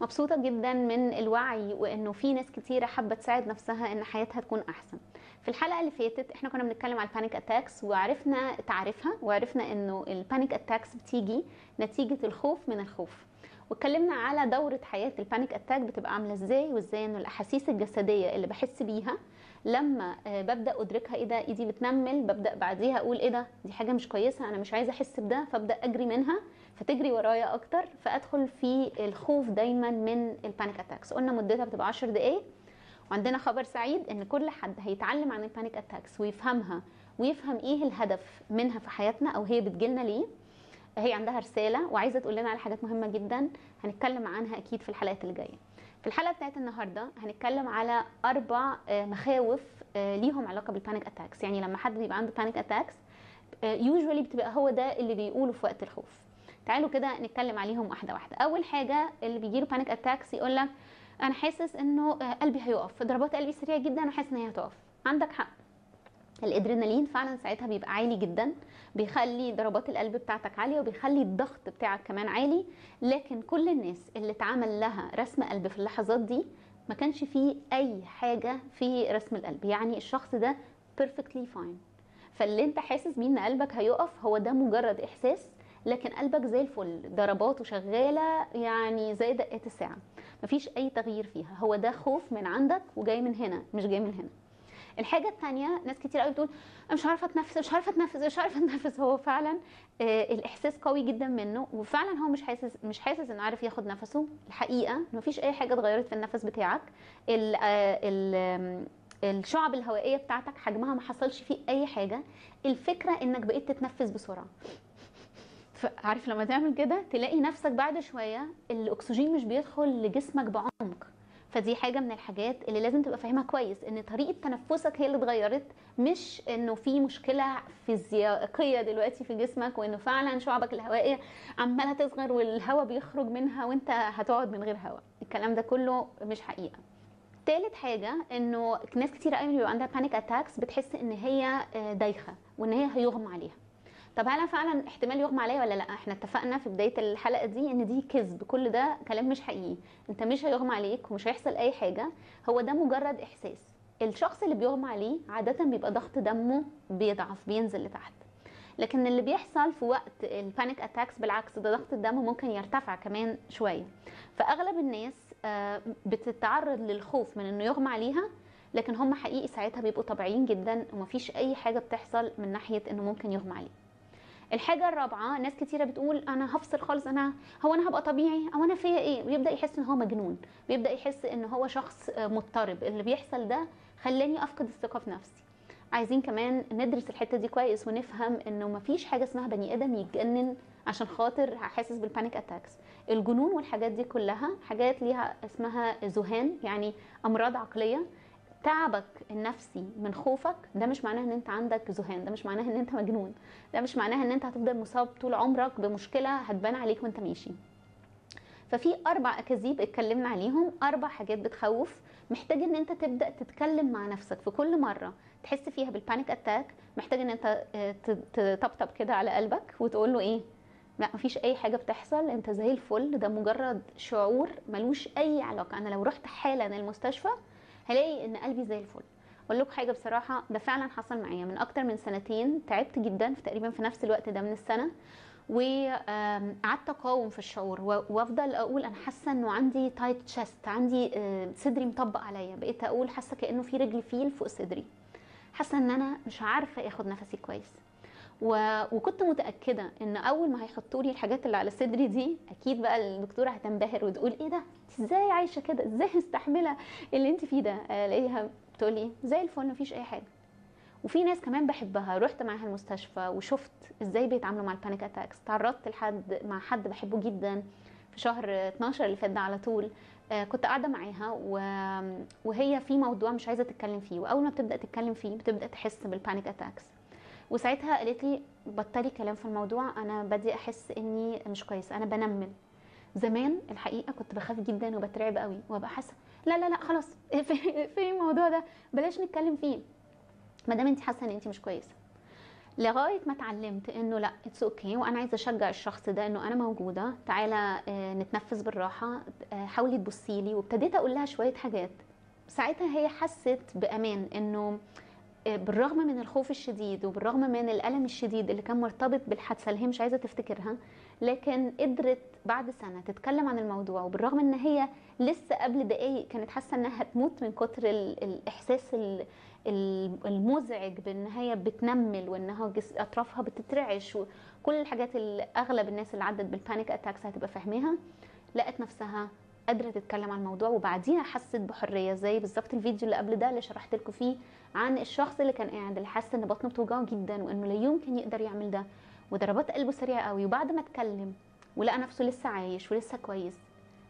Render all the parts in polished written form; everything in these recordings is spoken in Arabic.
مبسوطة جدا من الوعي وانه في ناس كتيرة حابة تساعد نفسها ان حياتها تكون احسن. في الحلقة اللي فاتت احنا كنا بنتكلم على البانيك اتاكس وعرفنا تعريفها، وعرفنا انه البانيك اتاكس بتيجي نتيجة الخوف من الخوف، واتكلمنا على دورة حياة البانيك اتاك بتبقى عاملة ازاي، وازاي انه الاحاسيس الجسدية اللي بحس بيها لما ببدا ادركها ايه ده، ايدي بتنمل، ببدا بعديها اقول ايه ده، دي حاجه مش كويسه، انا مش عايزه احس بده، فابدا اجري منها فتجري ورايا اكتر، فادخل في الخوف دايما من البانيك اتاكس. قلنا مدتها بتبقى 10 دقائق، وعندنا خبر سعيد ان كل حد هيتعلم عن البانيك اتاكس ويفهمها ويفهم ايه الهدف منها في حياتنا او هي بتجيلنا ليه، هي عندها رساله وعايزه تقول لنا على حاجات مهمه جدا هنتكلم عنها اكيد في الحلقات اللي جايه. في الحلقه بتاعت النهارده هنتكلم على 4 مخاوف ليهم علاقه بالبانيك اتاكس. يعني لما حد بيبقى عنده بانيك اتاكس يوجوالي بتبقى هو ده اللي بيقوله في وقت الخوف. تعالوا كده نتكلم عليهم واحده واحده. اول حاجه اللي بيجيله بانيك اتاكس يقول لك انا حاسس انه قلبي هيقف، ضربات قلبي سريعه جدا وحاسس ان هي هتقف. عندك حق، الادرينالين فعلا ساعتها بيبقى عالي جدا، بيخلي ضربات القلب بتاعتك عاليه وبيخلي الضغط بتاعك كمان عالي. لكن كل الناس اللي اتعمل لها رسم قلب في اللحظات دي ما كانش فيه اي حاجه في رسم القلب، يعني الشخص ده perfectly fine. فاللي انت حاسس بيه ان قلبك هيقف هو ده مجرد احساس، لكن قلبك زي الفل، ضرباته شغاله يعني زي دقات الساعه، مفيش اي تغيير فيها. هو ده خوف من عندك وجاي من هنا مش جاي من هنا. الحاجه الثانيه، ناس كتير قوي بتقول انا مش عارفه اتنفس مش عارفه اتنفس مش عارفه اتنفس. هو فعلا الاحساس قوي جدا منه، وفعلا هو مش حاسس انه عارف ياخد نفسه. الحقيقه انه مفيش اي حاجه اتغيرت في النفس بتاعك. ال ال الشعب الهوائيه بتاعتك حجمها ما حصلش فيه اي حاجه. الفكره انك بقيت تتنفس بسرعه. عارف لما تعمل كده تلاقي نفسك بعد شويه الاكسجين مش بيدخل لجسمك بعمق. فدي حاجه من الحاجات اللي لازم تبقى فاهمها كويس، ان طريقه تنفسك هي اللي اتغيرت، مش انه في مشكله فيزيائيه دلوقتي في جسمك وانه فعلا شعبك الهوائيه عماله تصغر والهواء بيخرج منها وانت هتقعد من غير هواء. الكلام ده كله مش حقيقه. تالت حاجه انه ناس كتير قوي بيبقى عندها بانيك اتاكس بتحس ان هي دايخه وان هي هيغمى عليها. طب هل فعلا احتمال يغمى عليا ولا لا؟ احنا اتفقنا في بدايه الحلقه دي ان دي كذب، كل ده كلام مش حقيقي. انت مش هيغمى عليك ومش هيحصل اي حاجه، هو ده مجرد احساس. الشخص اللي بيغمى عليه عاده بيبقى ضغط دمه بيضعف بينزل لتحت، لكن اللي بيحصل في وقت البانيك اتاكس بالعكس، ده ضغط الدم ممكن يرتفع كمان شويه. فاغلب الناس بتتعرض للخوف من انه يغمى عليها، لكن هم حقيقي ساعتها بيبقوا طبيعيين جدا ومفيش اي حاجه بتحصل من ناحيه انه ممكن يغمى عليه. الحاجه الرابعه، ناس كتيره بتقول انا هفصل خالص، هو انا هبقى طبيعي، او انا فيا ايه، ويبدا يحس ان هو مجنون، بيبدا يحس ان هو شخص مضطرب. اللي بيحصل ده خلاني افقد الثقه في نفسي. عايزين كمان ندرس الحته دي كويس ونفهم انه مفيش حاجه اسمها بني ادم يتجنن عشان خاطر حاسس بالبانيك اتاكس. الجنون والحاجات دي كلها حاجات ليها اسمها ذهان، يعني امراض عقليه. تعبك النفسي من خوفك ده مش معناه ان انت عندك ذهان، ده مش معناه ان انت مجنون، ده مش معناه ان انت هتفضل مصاب طول عمرك بمشكله هتبان عليك وانت ماشي. ففي 4 اكاذيب اتكلمنا عليهم، 4 حاجات بتخوف. محتاج ان انت تبدا تتكلم مع نفسك في كل مره تحس فيها بالبانيك اتاك. محتاج ان انت تطبطب كده على قلبك وتقول له ايه، لا مفيش اي حاجه بتحصل، انت زي الفل، ده مجرد شعور ملوش اي علاقه. انا لو رحت حالا المستشفى هلاقي ان قلبي زي الفل. اقول لكم حاجه بصراحه، ده فعلا حصل معايا من اكتر من 2 تعبت جدا في تقريبا في نفس الوقت ده من السنه، وقعدت اقاوم في الشعور وافضل اقول انا حاسه انه عندي تايت تشست، عندي صدري مطبق عليا. بقيت اقول حاسه كانه في رجل فيل فوق صدري، حاسه ان انا مش عارفه اخد نفسي كويس. وكنت متاكده ان اول ما هيحطوا لي الحاجات اللي على صدري دي اكيد بقى الدكتوره هتنبهر وتقول ايه ده، انت ازاي عايشه كده، ازاي مستحمله اللي انت فيه ده. الاقيها بتقول لي زي الفل مفيش اي حاجه. وفي ناس كمان بحبها رحت معاها المستشفى وشفت ازاي بيتعاملوا مع البانيك اتاكس. تعرضت مع حد بحبه جدا في شهر 12 اللي فات ده على طول. كنت قاعده معاها وهي في موضوع مش عايزه تتكلم فيه، واول ما بتبدا تتكلم فيه بتبدا تحس بالبانيك اتاكس. وساعتها قالت لي بطلي كلام في الموضوع، انا بدي احس اني مش كويسه، انا بنمل. زمان الحقيقه كنت بخاف جدا وبترعب قوي وابقى حاسه لا لا لا خلاص في الموضوع ده بلاش نتكلم فيه ما دام انت حاسه ان انت مش كويسه. لغايه ما اتعلمت انه لا اتس اوكي، وانا عايزه اشجع الشخص ده انه انا موجوده، تعالى نتنفس بالراحه، حاولي تبصي لي. وابتديت اقول لها شويه حاجات. ساعتها هي حست بامان، انه بالرغم من الخوف الشديد وبالرغم من الألم الشديد اللي كان مرتبط بالحادثة اللي هي مش عايزة تفتكرها، لكن قدرت بعد سنة تتكلم عن الموضوع. وبالرغم ان هي لسه قبل دقايق كانت حاسة انها هتموت من كتر الإحساس المزعج بان هي بتنمل وانها اطرافها بتترعش وكل الحاجات اللي اغلب الناس اللي عدت بالبانيك اتاكس هتبقى فاهماها، لقت نفسها قادره تتكلم عن الموضوع. وبعديها حست بحريه، زي بالظبط الفيديو اللي قبل ده اللي شرحت لكم فيه عن الشخص اللي كان قاعد، اللي حاسس ان بطنه بتوجعه جدا وانه لا يمكن يقدر يعمل ده، وضربات قلبه سريعه قوي، وبعد ما اتكلم ولقى نفسه لسه عايش ولسه كويس،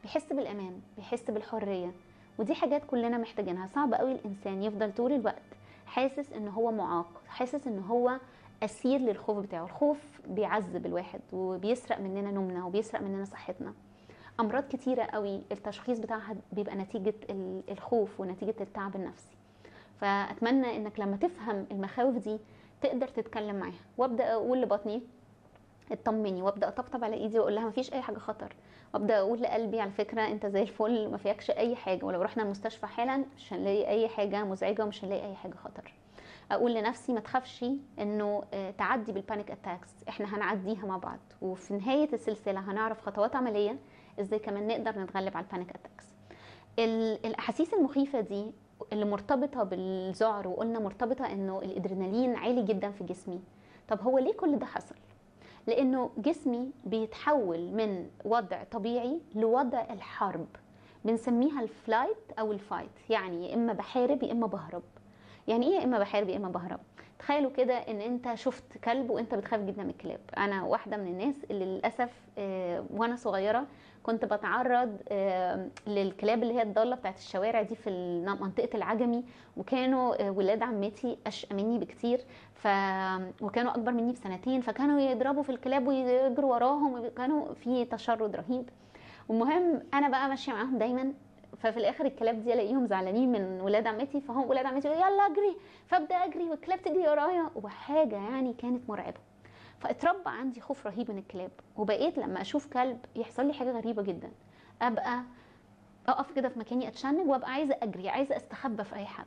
بيحس بالامان، بيحس بالحريه. ودي حاجات كلنا محتاجينها. صعب قوي الانسان يفضل طول الوقت حاسس ان هو معاق، حاسس ان هو اسير للخوف بتاعه. الخوف بيعذب الواحد وبيسرق مننا نومنا وبيسرق مننا صحتنا. امراض كتيره قوي التشخيص بتاعها بيبقى نتيجه الخوف ونتيجه التعب النفسي. فاتمنى انك لما تفهم المخاوف دي تقدر تتكلم معاها. وابدا اقول لبطني اطمني، وابدا اطبطب على ايدي واقول لها مفيش اي حاجه خطر، وابدا اقول لقلبي على فكره انت زي الفل، ما فيكش اي حاجه، ولو رحنا المستشفى حالا مش هنلاقي اي حاجه مزعجه ومش هنلاقي اي حاجه خطر. اقول لنفسي ما تخافش انه تعدي بالبانيك اتاكس، احنا هنعديها مع بعض، وفي نهايه السلسله هنعرف خطوات عمليه ازاي كمان نقدر نتغلب على البانيك اتاكس. الاحاسيس المخيفه دي اللي مرتبطه بالذعر، وقلنا مرتبطه انه الادرينالين عالي جدا في جسمي. طب هو ليه كل ده حصل؟ لانه جسمي بيتحول من وضع طبيعي لوضع الحرب، بنسميها الفلايت او الفايت، يعني يا اما بحارب يا اما بهرب. يعني ايه يا اما بحارب يا اما بهرب؟ تخيلوا كده ان انت شفت كلب وانت بتخاف جدا من الكلاب. انا واحده من الناس اللي للاسف وانا صغيره كنت بتعرض للكلاب اللي هي الضاله بتاعت الشوارع دي في منطقه العجمي، وكانوا ولاد عمتي اشقى مني بكتير، وكانوا اكبر مني بسنتين، فكانوا يضربوا في الكلاب ويجروا وراهم، وكانوا في تشرد رهيب. والمهم انا بقى ماشيه معاهم دايما، ففي الاخر الكلاب دي الاقيهم زعلانين من ولاد عمتي، فهم ولاد عمتي يقولوا يلا اجري، فابدا اجري والكلاب تجري ورايا، وحاجه يعني كانت مرعبه. فاتربى عندي خوف رهيب من الكلاب، وبقيت لما اشوف كلب يحصل لي حاجه غريبه جدا، ابقى اقف كده في مكاني اتشنج وابقى عايزه اجري، عايزه استخبى في اي حد.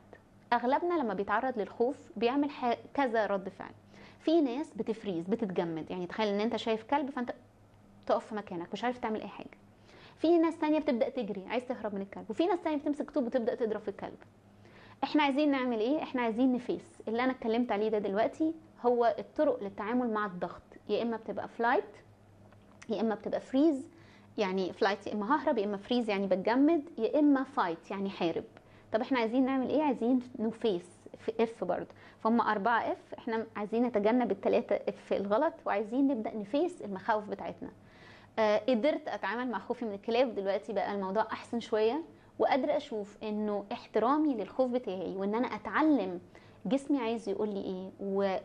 اغلبنا لما بيتعرض للخوف بيعمل كذا رد فعل. في ناس بتفريز، بتتجمد، يعني تخيل ان انت شايف كلب فانت تقف في مكانك مش عارف تعمل اي حاجه. في ناس تانية بتبدا تجري عايز تهرب من الكلب، وفي ناس تانية بتمسك طوب وتبدا تضرب في الكلب. احنا عايزين نعمل ايه؟ احنا عايزين نفيس اللي انا اتكلمت عليه ده دلوقتي. هو الطرق للتعامل مع الضغط، يا اما بتبقى فلايت يا اما بتبقى فريز، يعني فلايت يا اما ههرب، يا اما فريز يعني بتجمد، يا اما فايت يعني حارب. طب احنا عايزين نعمل ايه؟ عايزين نفيس في اف برضه، فهم 4 اف، احنا عايزين نتجنب الثلاثه اف الغلط، وعايزين نبدا نفيس المخاوف بتاعتنا. قدرت اتعامل مع خوفي من الكلاب، دلوقتي بقى الموضوع احسن شويه، وقادره اشوف انه احترامي للخوف بتاعي، وان انا اتعلم جسمي عايز يقول لي ايه،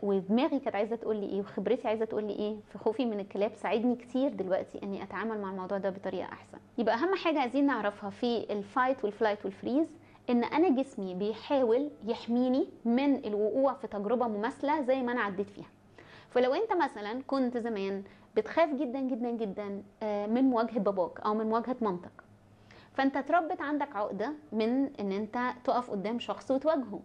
ودماغي كانت عايزه تقول لي ايه، وخبرتي عايزه تقول لي ايه في خوفي من الكلاب، ساعدني كتير دلوقتي اني اتعامل مع الموضوع ده بطريقه احسن. يبقى اهم حاجه عايزين نعرفها في الفايت والفلايت والفريز، ان انا جسمي بيحاول يحميني من الوقوع في تجربه مماثله زي ما انا عديت فيها. فلو انت مثلا كنت زمان بتخاف جدا جدا جدا من مواجهه باباك او من مواجهه مامتك، فانت اتربت عندك عقده من ان انت تقف قدام شخص وتواجهه،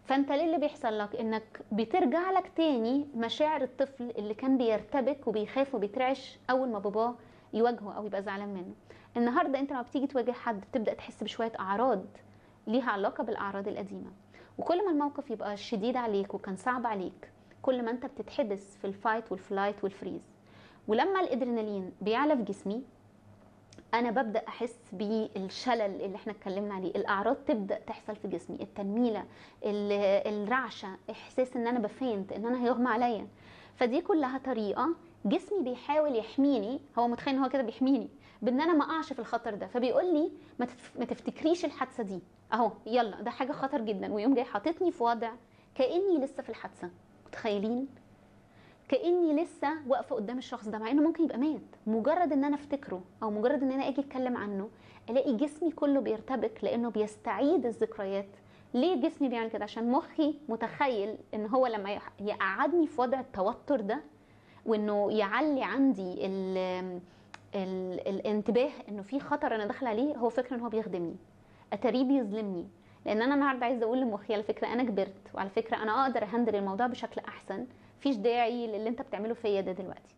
فانت ليه اللي بيحصل لك؟ انك بترجع لك تاني مشاعر الطفل اللي كان بيرتبك وبيخاف وبيترعش اول ما باباه يواجهه او يبقى زعلان منه. النهارده انت لما بتيجي تواجه حد بتبدا تحس بشويه اعراض ليها علاقه بالاعراض القديمه، وكل ما الموقف يبقى شديد عليك وكان صعب عليك، كل ما انت بتتحبس في الفايت والفلايت والفريز. ولما الادرينالين بيعلى في جسمي انا ببدا احس بالشلل اللي احنا اتكلمنا عليه، الاعراض تبدا تحصل في جسمي، التنميله، الرعشه، احساس ان انا بفينت، ان انا هيغمى عليا. فدي كلها طريقه جسمي بيحاول يحميني، هو متخيل ان هو كده بيحميني بان انا ما اقعش في الخطر ده، فبيقول لي ما تفتكريش الحادثه دي اهو، يلا ده حاجه خطر جدا، ويوم جاي حاططني في وضع كاني لسه في الحادثه. متخيلين؟ كاني لسه واقفه قدام الشخص ده مع انه ممكن يبقى مات. مجرد ان انا افتكره او مجرد ان انا اجي اتكلم عنه الاقي جسمي كله بيرتبك، لانه بيستعيد الذكريات ليه جسمي بيعمل كده؟ عشان مخي متخيل ان هو لما يقعدني في وضع التوتر ده، وانه يعلي عندي الانتباه انه في خطر انا داخله عليه، هو فكره ان هو بيخدمني، اتاريه بيظلمني. لان انا النهارده عايزه اقول لمخي على فكره انا كبرت، وعلى فكره انا اقدر اهندل الموضوع بشكل احسن، مفيش داعي للي انت بتعمله فيا ده دلوقتي.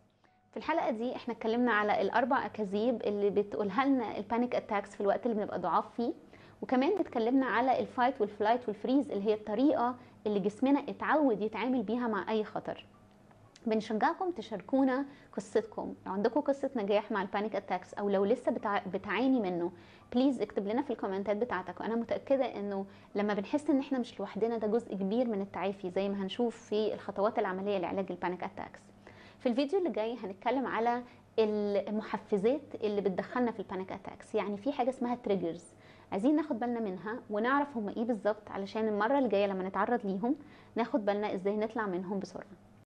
في الحلقه دي احنا اتكلمنا على الاربع اكاذيب اللي بتقولها لنا البانيك اتاكس في الوقت اللي بنبقى ضعاف فيه، وكمان اتكلمنا على الفايت والفلايت والفريز اللي هي الطريقه اللي جسمنا اتعود يتعامل بيها مع اي خطر. بنشجعكم تشاركونا قصتكم، لو عندكم قصة نجاح مع البانيك اتاكس او لو لسه بتعاني منه، بليز اكتب لنا في الكومنتات بتاعتك. وانا متأكدة انه لما بنحس ان احنا مش لوحدنا ده جزء كبير من التعافي، زي ما هنشوف في الخطوات العملية لعلاج البانيك اتاكس. في الفيديو اللي جاي هنتكلم على المحفزات اللي بتدخلنا في البانيك اتاكس، يعني في حاجة اسمها تريجرز، عايزين ناخد بالنا منها ونعرف هم ايه بالظبط، علشان المرة اللي جاية لما نتعرض ليهم ناخد بالنا ازاي نطلع منهم بسرعة.